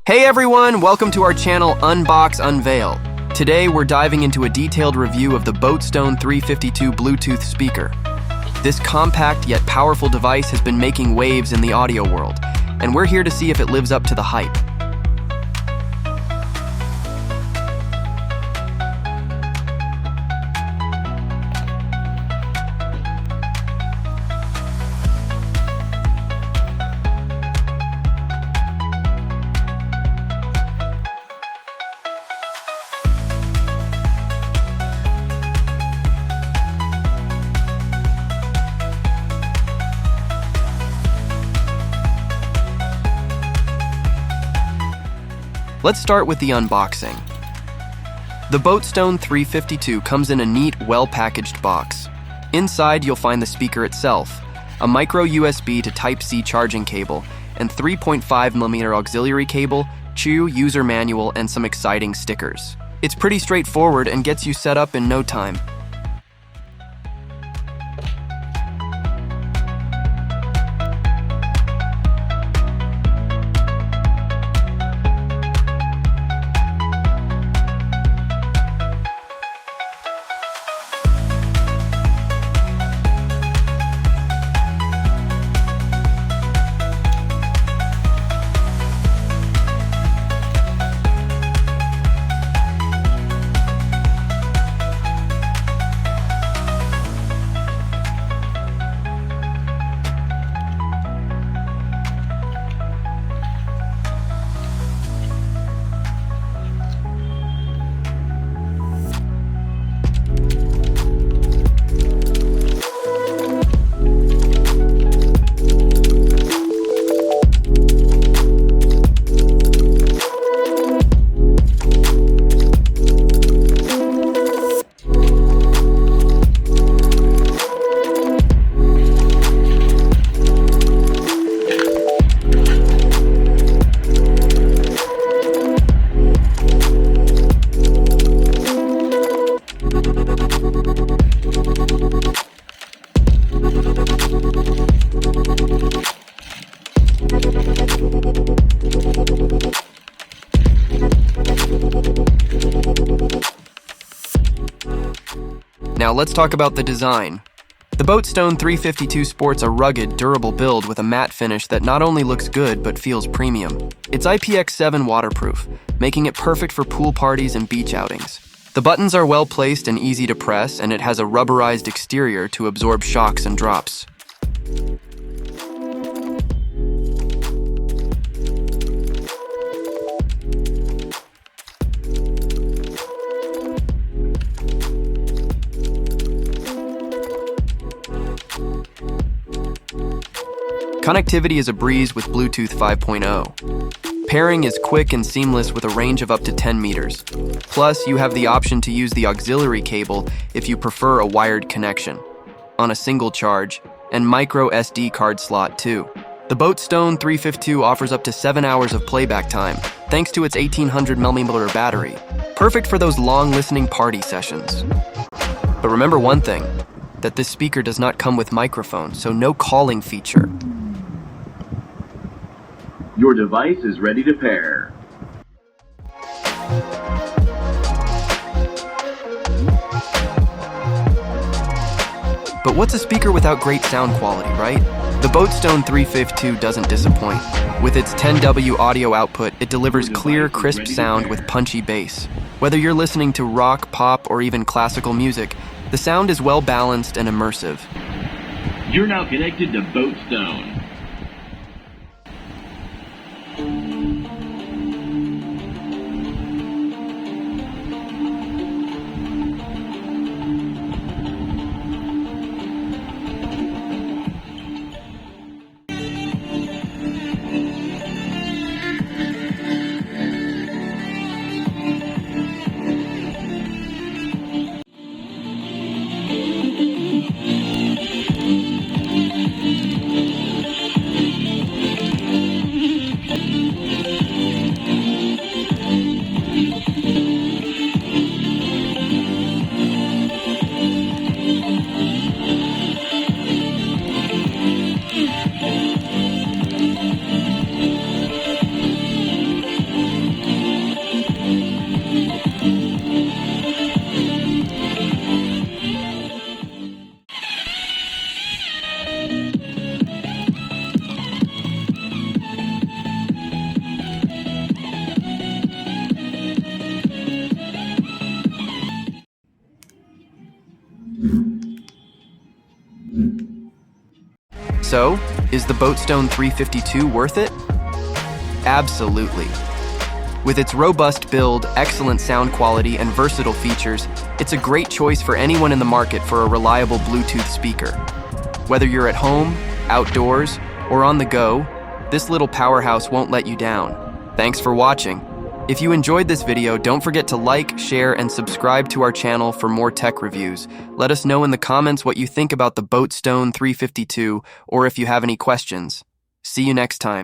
Hey everyone, welcome to our channel Unbox Unveil. Today we're diving into a detailed review of the Boatstone 352 Bluetooth speaker. This compact yet powerful device has been making waves in the audio world, and we're here to see if it lives up to the hype. Let's start with the unboxing. The Boatstone 352 comes in a neat, well-packaged box. Inside, you'll find the speaker itself, a micro USB to Type-C charging cable, and 3.5mm auxiliary cable, user manual, and some exciting stickers. It's pretty straightforward and gets you set up in no time. Now let's talk about the design. The Boatstone 352 sports a rugged, durable build with a matte finish that not only looks good but feels premium. It's IPX7 waterproof, making it perfect for pool parties and beach outings. The buttons are well placed and easy to press, and it has a rubberized exterior to absorb shocks and drops. Connectivity is a breeze with Bluetooth 5.0. Pairing is quick and seamless with a range of up to 10 meters. Plus, you have the option to use the auxiliary cable if you prefer a wired connection, on a single charge, and micro SD card slot too. The Boatstone 352 offers up to 7 hours of playback time, thanks to its 1800mm battery, perfect for those long listening party sessions. But remember one thing, that this speaker does not come with microphone, so no calling feature. Your device is ready to pair. But what's a speaker without great sound quality, right? The Boatstone 352 doesn't disappoint. With its 10W audio output, it delivers clear, crisp sound with punchy bass. Whether you're listening to rock, pop, or even classical music, the sound is well balanced and immersive. You're now connected to Boatstone. So, is the Boatstone 352 worth it? Absolutely. With its robust build, excellent sound quality, and versatile features, it's a great choice for anyone in the market for a reliable Bluetooth speaker. Whether you're at home, outdoors, or on the go, this little powerhouse won't let you down. Thanks for watching. If you enjoyed this video, don't forget to like, share, and subscribe to our channel for more tech reviews. Let us know in the comments what you think about the Boatstone 352 or if you have any questions. See you next time.